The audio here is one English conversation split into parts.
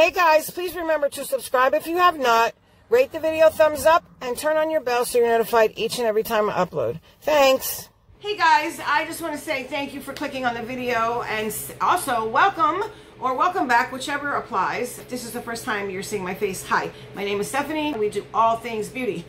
Hey guys, please remember to subscribe if you have not, rate the video thumbs up, and turn on your bell so you're notified each and every time I upload. Thanks. Hey guys, I just want to say thank you for clicking on the video, and also welcome or welcome back, whichever applies. If this is the first time you're seeing my face, hi, my name is Stephanie. We do all things beauty.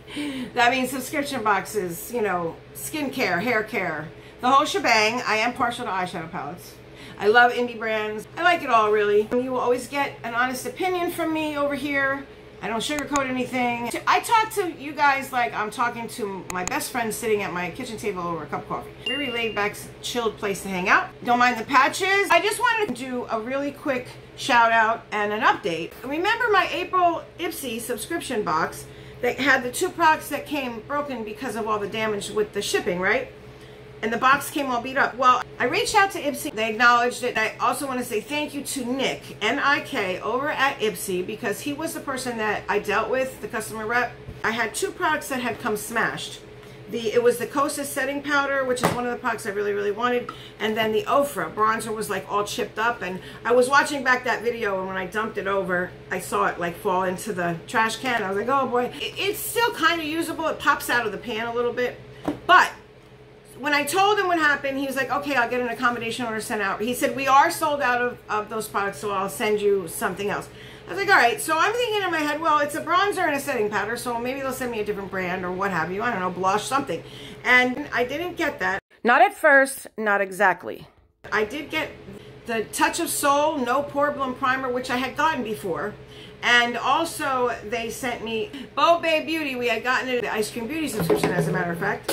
That means subscription boxes, you know, skincare, hair care, the whole shebang. I am partial to eyeshadow palettes. I love indie brands. I like it all, really. You will always get an honest opinion from me over here. I don't sugarcoat anything. I talk to you guys like I'm talking to my best friend sitting at my kitchen table over a cup of coffee. Very laid back, chilled place to hang out. Don't mind the patches. I just wanted to do a really quick shout out and an update. Remember my April Ipsy subscription box that had the 2 products that came broken because of all the damage with the shipping, right? And the box came all beat up. Well, I reached out to Ipsy. They acknowledged it. I also want to say thank you to Nick, N-I-K, over at Ipsy, because he was the person that I dealt with, the customer rep. I had 2 products that had come smashed. It was the Kosas setting powder, which is one of the products I really, really wanted. And then the Ofra bronzer was like all chipped up. And I was watching back that video, and when I dumped it over, I saw it like fall into the trash can. I was like, oh boy. It's still kind of usable. It pops out of the pan a little bit. But when I told him what happened, he was like, okay, I'll get an accommodation order sent out. He said, we are sold out of those products, so I'll send you something else. I was like, all right. So I'm thinking in my head, well, it's a bronzer and a setting powder, so maybe they'll send me a different brand or what have you. I don't know, blush, something. And I didn't get that. Not at first, not exactly. I did get the Touch of Soul No Pore Bloom Primer, which I had gotten before. And also, they sent me Bo Bay Beauty. We had gotten it, the Ice Cream Beauty subscription, as a matter of fact.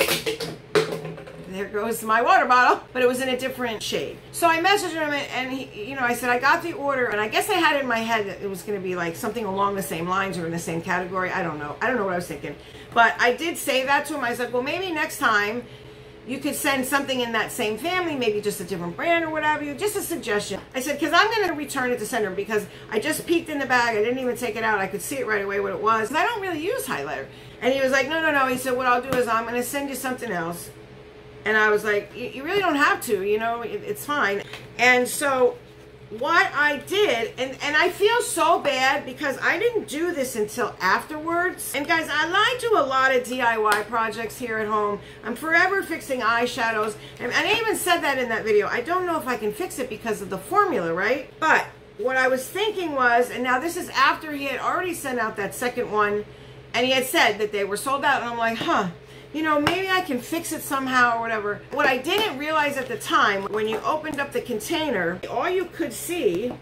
There goes my water bottle, but it was in a different shade. So I messaged him and he, you know, I said, I got the order, and I guess I had in my head that it was going to be like something along the same lines or in the same category. I don't know. I don't know what I was thinking. But I did say that to him. I said, well, maybe next time you could send something in that same family, maybe just a different brand or whatever. Just a suggestion. I said, because I'm going to return it to sender because I just peeked in the bag. I didn't even take it out. I could see it right away what it was. And I don't really use highlighter. And he was like, no, no, no. He said, what I'll do is I'm going to send you something else. And I was like, you really don't have to, you know, it's fine. And so what I did, and I feel so bad because I didn't do this until afterwards. And guys, I do a lot of DIY projects here at home. I'm forever fixing eyeshadows. And I even said that in that video. I don't know if I can fix it because of the formula, right? But what I was thinking was, and now this is after he had already sent out that second one, and he had said that they were sold out. And I'm like, huh. You know, maybe I can fix it somehow or whatever. What I didn't realize at the time, when you opened up the container, all you could see,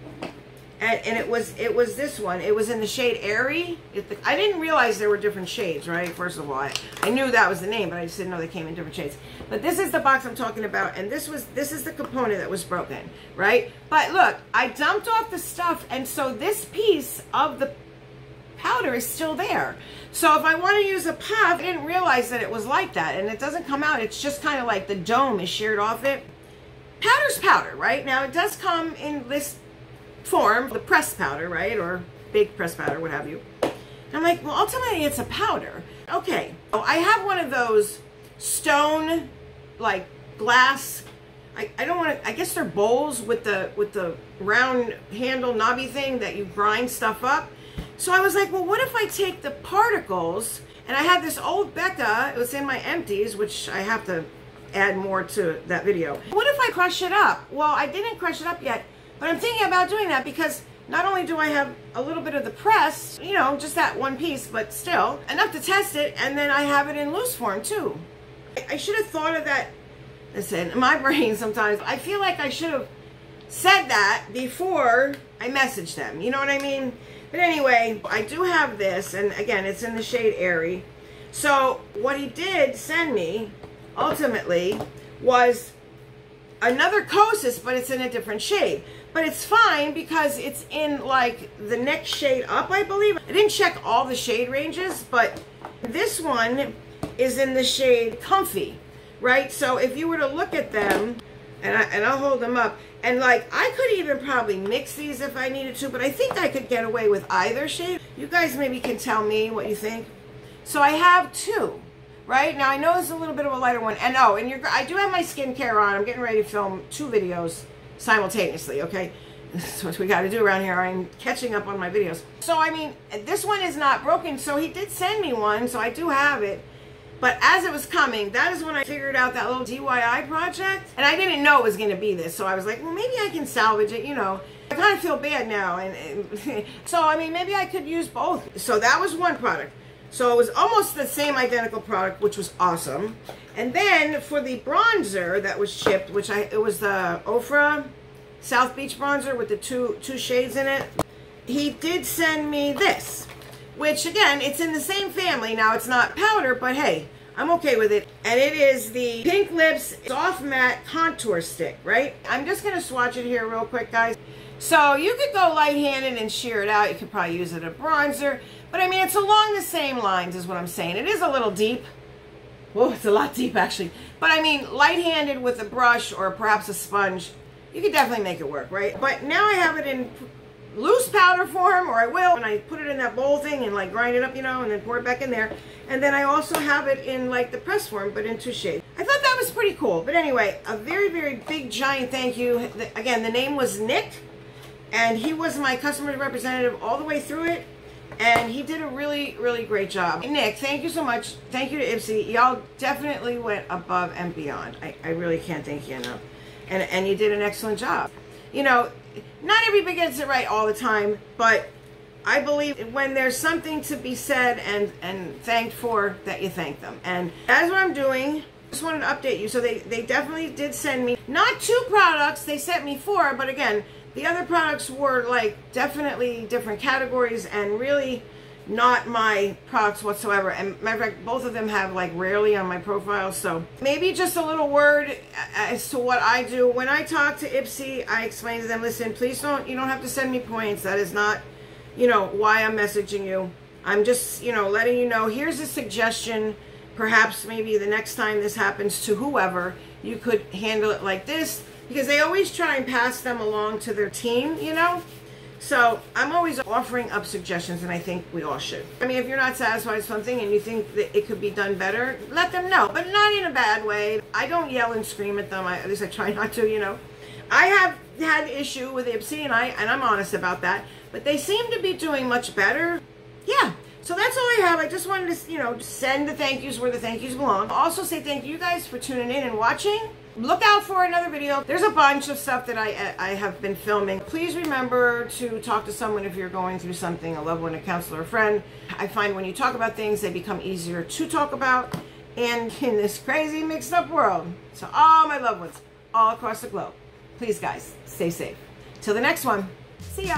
and it was this one. It was in the shade Airy. I didn't realize there were different shades, right? First of all, I knew that was the name, but I just didn't know they came in different shades. But this is the box I'm talking about, and this is the component that was broken, right? But look, I dumped off the stuff, and so this piece of the powder is still there. So if I want to use a puff, I didn't realize that it was like that, and it doesn't come out. It's just kind of like the dome is sheared off it. Powder's powder, right? Now it does come in this form, the pressed powder, right? Or big pressed powder, what have you. And I'm like, well, ultimately it's a powder. Okay, so I have one of those stone, like glass, I don't want to, I guess they're bowls with the round handle knobby thing that you grind stuff up. So I was like, well, what if I take the particles, and I had this old Becca, it was in my empties, which I have to add more to that video. What if I crush it up? Well, I didn't crush it up yet, but I'm thinking about doing that because not only do I have a little bit of the press, you know, just that one piece, but still, enough to test it, and then I have it in loose form too. I should have thought of that. Listen, my brain sometimes, I feel like I should have said that before I messaged them, you know what I mean? But anyway, I do have this, and again, it's in the shade Airy. So what he did send me, ultimately, was another Kosas, but it's in a different shade. But it's fine because it's in, like, the next shade up, I believe. I didn't check all the shade ranges, but this one is in the shade Comfy, right? So if you were to look at them, and I'll hold them up, and like I could even probably mix these if I needed to, but I think I could get away with either shade. You guys maybe can tell me what you think. So I have 2, right? Now I know it's a little bit of a lighter one, and I do have my skincare on. I'm getting ready to film 2 videos simultaneously, okay? That's what we got to do around here. I'm catching up on my videos. So, I mean, this one is not broken. So he did send me one. So I do have it. But as it was coming, that is when I figured out that little DIY project. And I didn't know it was going to be this. So I was like, well, maybe I can salvage it, you know. I kind of feel bad now. And so, I mean, maybe I could use both. So that was one product. So it was almost the same identical product, which was awesome. And then for the bronzer that was shipped, it was the Ofra South Beach bronzer with the two shades in it. He did send me this, which again, it's in the same family. Now it's not powder, but hey, I'm okay with it. And it is the Pink Lips Soft Matte Contour Stick, right? I'm just gonna swatch it here real quick, guys. So you could go light-handed and sheer it out. You could probably use it as a bronzer. But I mean, it's along the same lines is what I'm saying. It is a little deep. Whoa, it's a lot deep actually. But I mean, light-handed with a brush or perhaps a sponge, you could definitely make it work, right? But now I have it in loose powder form, or I will, and I put it in that bowl thing and like grind it up, you know, and then pour it back in there. And then I also have it in like the press form, but in 2 shades. I thought that was pretty cool. But anyway, a very, very big, giant thank you. Again, the name was Nick, and he was my customer representative all the way through it. And he did a really, really great job. Nick, thank you so much. Thank you to Ipsy. Y'all definitely went above and beyond. I really can't thank you enough. And you did an excellent job. You know, not everybody gets it right all the time, but I believe when there's something to be said and thanked for, that you thank them. And that's what I'm doing. Just wanted to update you. So they definitely did send me, not 2 products, they sent me 4, but again, the other products were like definitely different categories and really not my products whatsoever. And matter of fact, both of them have like rarely on my profile. So maybe just a little word as to what I do. When I talk to Ipsy, I explain to them, listen, please you don't have to send me points. That is not, you know, why I'm messaging you. I'm just, you know, letting you know, here's a suggestion. Perhaps maybe the next time this happens to whoever, you could handle it like this. Because they always try and pass them along to their team, you know? So I'm always offering up suggestions, and I think we all should. I mean, if you're not satisfied with something and you think that it could be done better, let them know. But not in a bad way. I don't yell and scream at them. At least I try not to, you know? I have had issue with Ipsy, and I'm honest about that. But they seem to be doing much better. Yeah. So that's all I have. I just wanted to, you know, send the thank yous where the thank yous belong. Also say thank you guys for tuning in and watching. Look out for another video. There's a bunch of stuff that I have been filming. Please remember to talk to someone if you're going through something, a loved one, a counselor, a friend. I find when you talk about things, they become easier to talk about. And in this crazy mixed up world, so all my loved ones all across the globe, please guys, stay safe. Till the next one, see ya.